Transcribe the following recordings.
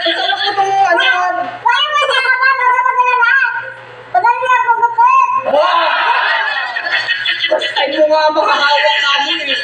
Masarap mo itong ano. Why mo niya ka ba? Magpapagalala. Magaling lang magpapit. Wow! First time mo nga makahawak namin eh.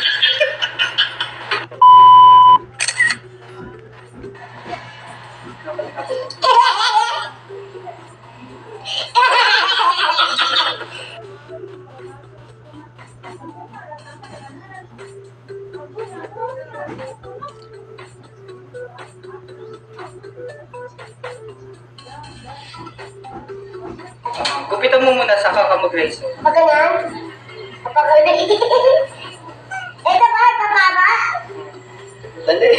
Gupitan mo muna sa ka mag-race. Maganan? Kapag ito ba? Pababa? Dali.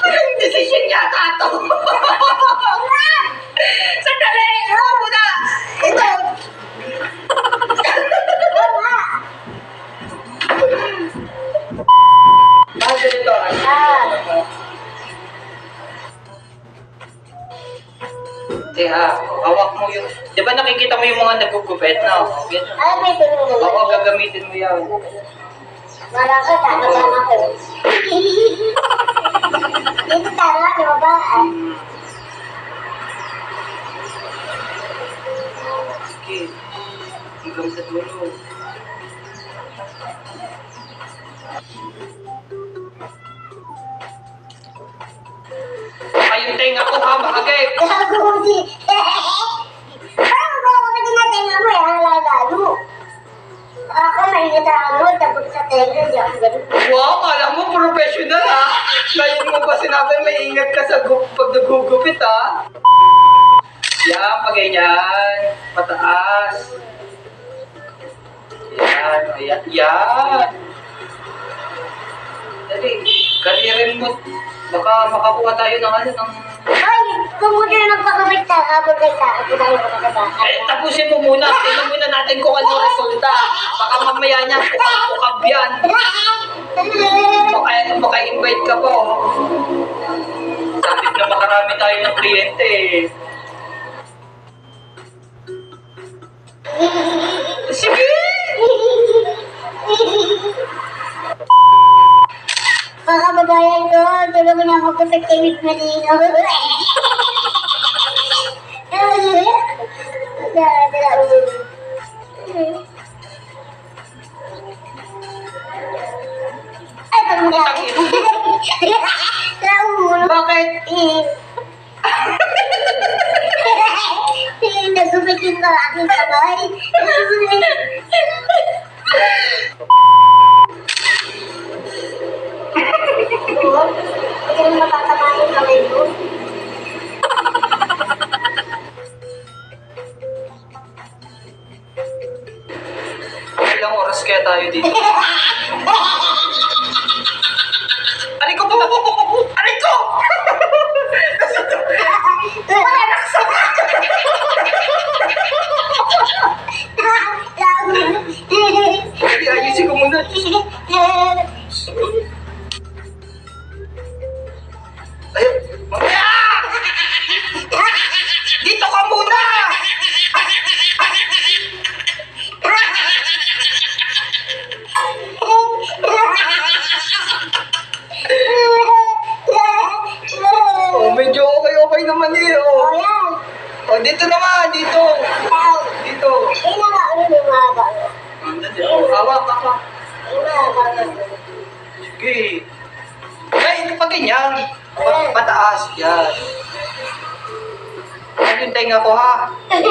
Anong decision yata ito? Sandali! Ako muna! Ito! Bakit ganito? Hindi hawak mo yung... Di ba nakikita mo yung mga nagugupit na? Ay, may tulong Oo, naman. gagamitin mo yan. Wala ka, tama ko. Dito tama, di ba ba? Sige. Hanggang sa dulo. Ayun tenga ko ha, mahagay. Gagusi. Parang ba ako natin mo yan, lalo. Ako mainit ang mo, tapos sa tenga, di ako ganun. Wow, kala mo professional ha. Ngayon mo ba sinabi may ingat ka sa pag nagugupit ha? Yan, pag ganyan. Pataas. Yan, ayan. Yan. Dali, karirin mo. Baka makakuha tayo ng ano, ng... Ay, kung mo na nagpakabit ka, habol ka ka, ako tayo ko na ba? Tapusin mo muna. Tingnan muna natin kung ano resulta. Baka mamaya niya, pukab yan. Maka-invite ka pa, oh. Sabit na makarami tayo ng kliyente, eh. Sige! Mga kababayan ko, tulungan niyo ako kapag kayo malino. Ay, pagmula. Nauulo. Bakit? Nagubitin ko ang aking kamay. Hindi naman matatama yung kamay ko. Ilang oras kaya tayo dito? Aray ko po! Aray ko! Ay, ayusin ko muna. Ay, mamaya! Dito ka muna! Oh, medyo okay naman eh. Oh. Oh, dito naman, dito. Dito. Oh, hawak. Sige. Ay, pag ganyan. Pataas. Yan. Ano yung tenga ko, ha? Ito